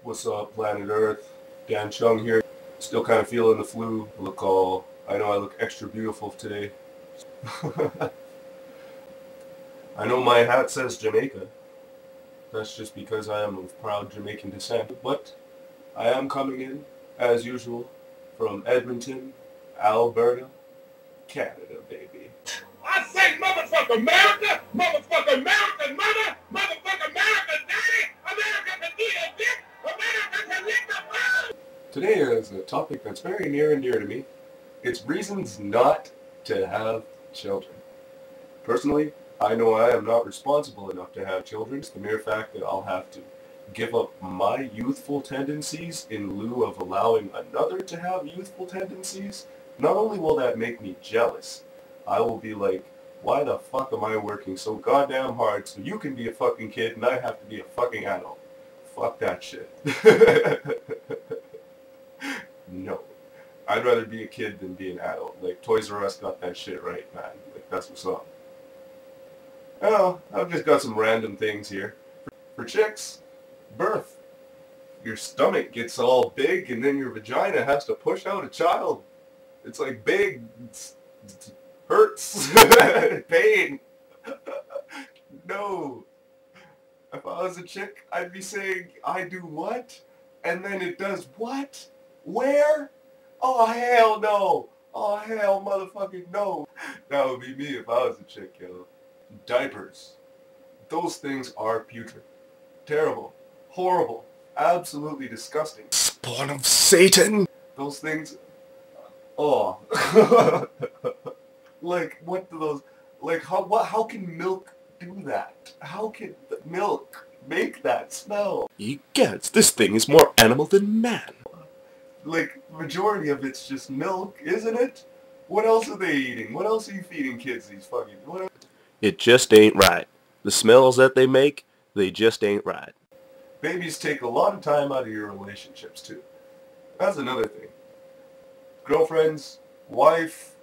What's up, planet Earth? Dan Chung here. Still kind of feeling the flu. I know I look extra beautiful today. I know my hat says Jamaica. That's just because I am of proud Jamaican descent. But I am coming in, as usual, from Edmonton, Alberta, Canada, baby. I say motherfucker America, motherfucker American mother, motherfucker American daddy, America can eat a dick, America can lick the bone. Today is a topic that's very near and dear to me. It's reasons not to have children. Personally, I know I am not responsible enough to have children. It's the mere fact that I'll have to give up my youthful tendencies in lieu of allowing another to have youthful tendencies. Not only will that make me jealous, I will be like, why the fuck am I working so goddamn hard so you can be a fucking kid and I have to be a fucking adult? Fuck that shit. No. I'd rather be a kid than be an adult. Like, Toys R Us got that shit right, man. Like, that's what's up. Oh, I've just got some random things here. For chicks, birth. Your stomach gets all big and then your vagina has to push out a child. It's like big. It hurts. Pain. No. If I was a chick, I'd be saying, I do what? And then it does what? Where? Oh, hell no. Oh, hell motherfucking no. That would be me if I was a chick, yo. Diapers. Those things are putrid. Terrible. Horrible. Absolutely disgusting. Spawn of Satan. Those things... Oh. Like, what do those... Like, how can milk do that? How can milk make that smell? Egads, this thing is more animal than man. Like, majority of it's just milk, isn't it? What else are they eating? What else are you feeding kids these fucking... What else? It just ain't right. The smells that they make, they just ain't right. Babies take a lot of time out of your relationships, too. That's another thing. Girlfriends, wife,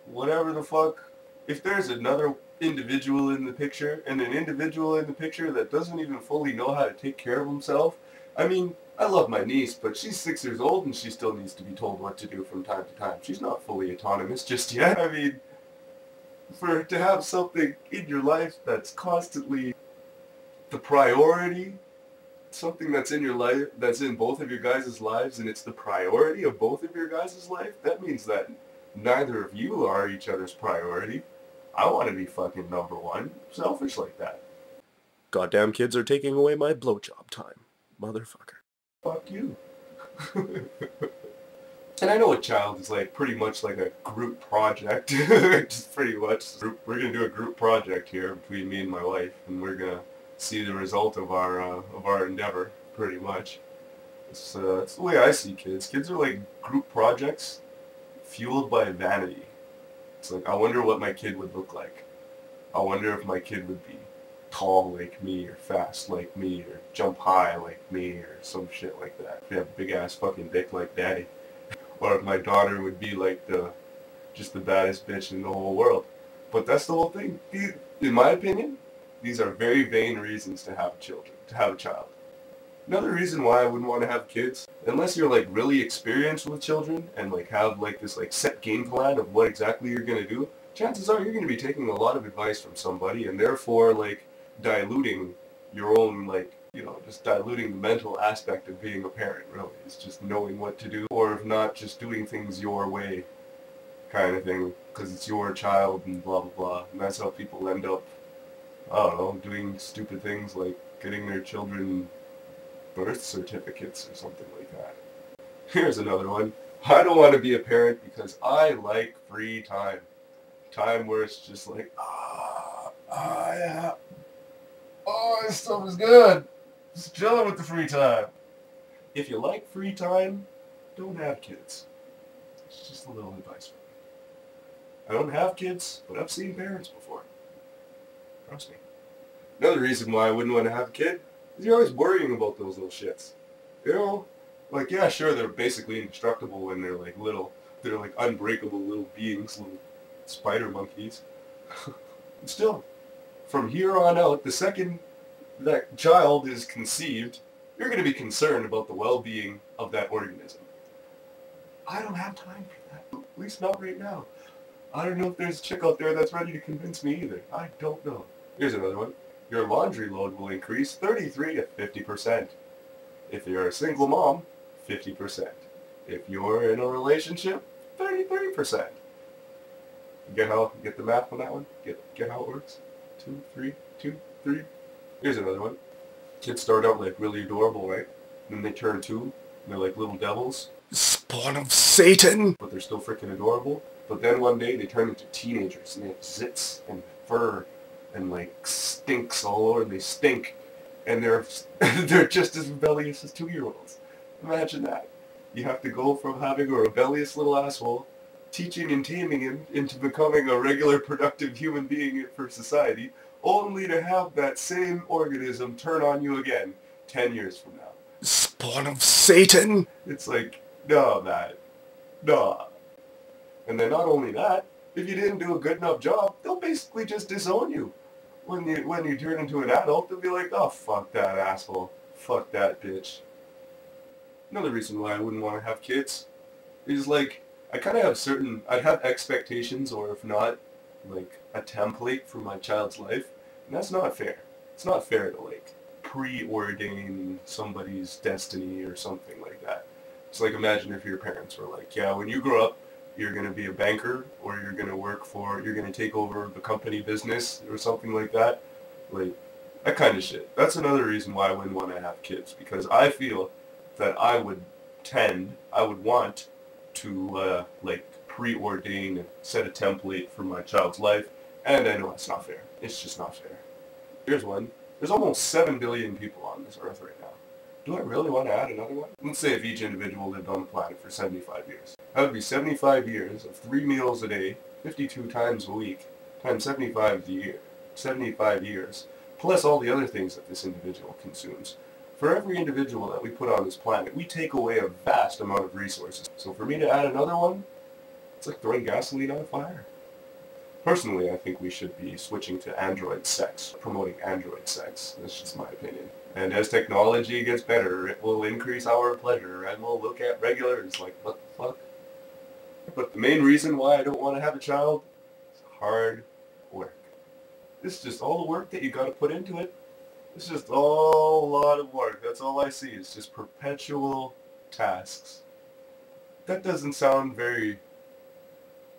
whatever the fuck. If there's another individual in the picture, and an individual in the picture that doesn't even fully know how to take care of himself, I mean, I love my niece, but she's 6 years old and she still needs to be told what to do from time to time. She's not fully autonomous just yet. I mean, to have something in your life that's constantly the priority, something that's in your life, that's in both of your guys' lives, and it's the priority of both of your guys' life, that means that neither of you are each other's priority. I want to be fucking number one. Selfish like that. Goddamn kids are taking away my blowjob time. Motherfucker. Fuck you. And I know a child is like pretty much like a group project. Just pretty much. We're going to do a group project here between me and my wife, and we're going to see the result of our endeavor, pretty much. It's the way I see kids. Kids are like group projects fueled by vanity. It's like, I wonder what my kid would look like. I wonder if my kid would be tall like me, or fast like me, or jump high like me, or some shit like that. If you have a big ass fucking dick like daddy. Or if my daughter would be like just the baddest bitch in the whole world. But that's the whole thing. In my opinion, these are very vain reasons to have a child. Another reason why I wouldn't want to have kids, unless you're like really experienced with children and like have like this like set game plan of what exactly you're going to do, chances are you're going to be taking a lot of advice from somebody and therefore like diluting your own like, you know, just diluting the mental aspect of being a parent, really. It's just knowing what to do, or if not, just doing things your way kind of thing, because it's your child and blah blah blah. And that's how people end up, I don't know, doing stupid things like getting their children birth certificates or something like that. Here's another one. I don't want to be a parent because I like free time. Time where it's just like, yeah. Oh, this stuff is good. Just chilling with the free time. If you like free time, don't have kids. It's just a little advice for me. I don't have kids, but I've seen parents before. Trust me. Another reason why I wouldn't want to have a kid is you're always worrying about those little shits. You know? Like, yeah, sure, they're basically indestructible when they're like little. They're like unbreakable little beings, little spider monkeys. But still, from here on out, the second that child is conceived, you're going to be concerned about the well-being of that organism. I don't have time for that. At least not right now. I don't know if there's a chick out there that's ready to convince me either. I don't know. Here's another one. Your laundry load will increase 33 to 50%. If you're a single mom, 50%. If you're in a relationship, 33%. Get the math on that one? Get how it works? 2, 3, 2, 3. Here's another one. Kids start out like really adorable, right? And then they turn 2, and they're like little devils. Spawn of Satan! But they're still freaking adorable. But then one day they turn into teenagers, and they have zits and fur and like stinks all over. They stink. And they're just as rebellious as 2-year-olds. Imagine that. You have to go from having a rebellious little asshole, teaching and taming him into becoming a regular productive human being for society, only to have that same organism turn on you again 10 years from now. Spawn of Satan! It's like, no, man. No. And then not only that, if you didn't do a good enough job, they'll basically just disown you. When you turn into an adult, they'll be like, oh, fuck that asshole. Fuck that bitch. Another reason why I wouldn't want to have kids is like, I kind of have I'd have expectations, or if not, like a template for my child's life. And that's not fair. It's not fair to like preordain somebody's destiny or something like that. It's like, imagine if your parents were like, yeah, when you grow up, you're going to be a banker, or you're going to you're going to take over the company business or something like that. Like, that kind of shit. That's another reason why I wouldn't want to have kids, because I feel that I would want to, like, preordain and set a template for my child's life, and I know it's not fair. It's just not fair. Here's one. There's almost 7 billion people on this earth right now. Do I really want to add another one? Let's say if each individual lived on the planet for 75 years. That would be 75 years of 3 meals a day, 52 times a week, times 75 years, plus all the other things that this individual consumes. For every individual that we put on this planet, we take away a vast amount of resources. So for me to add another one, it's like throwing gasoline on a fire. Personally, I think we should be switching to android sex, promoting android sex. That's just my opinion. And as technology gets better, it will increase our pleasure, and we'll look at regulars like, what the fuck? But the main reason why I don't want to have a child is hard work. It's just all the work that you got to put into it. It's just all a lot of work. That's all I see. It's just perpetual tasks. That doesn't sound very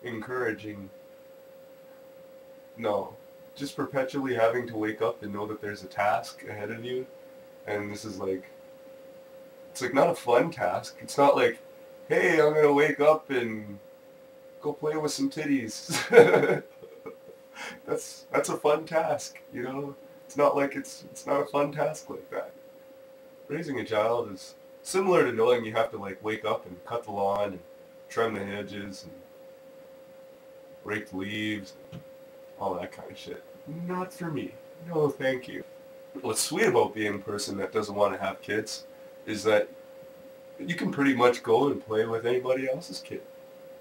encouraging. No. Just perpetually having to wake up and know that there's a task ahead of you. And this is like, it's like not a fun task. It's not like, hey, I'm going to wake up and go play with some titties. That's a fun task, you know? It's not like it's not a fun task like that. Raising a child is similar to knowing you have to like wake up and cut the lawn and trim the hedges and rake the leaves and all that kind of shit. Not for me. No, thank you. What's sweet about being a person that doesn't want to have kids is that you can pretty much go and play with anybody else's kid.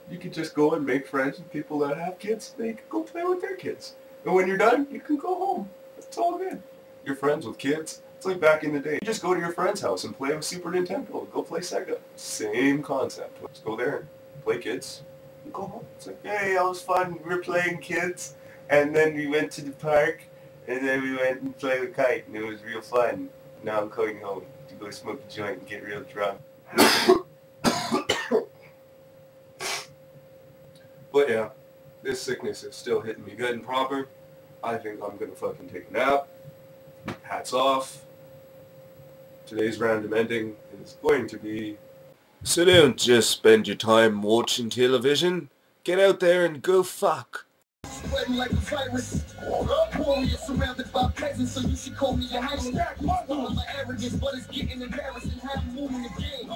You can just go and make friends with people that have kids. They can go play with their kids. And when you're done, you can go home. It's all good. You're friends with kids. It's like back in the day. You just go to your friend's house and play with Super Nintendo. Go play Sega. Same concept. Just go there and play kids and go home. It's like, hey, that was fun. We were playing kids. And then we went to the park. And then we went and played with kite. And it was real fun. Now I'm going home to go smoke a joint and get real drunk. But yeah, this sickness is still hitting me good and proper. I think I'm gonna fucking take a nap. Hats off. Today's random ending is going to be... So don't just spend your time watching television. Get out there and go fuck. Spreading like a virus. Warrior surrounded by peasants, so you should call me your highness. My arrogance, but it's getting embarrassing. How you moving the game?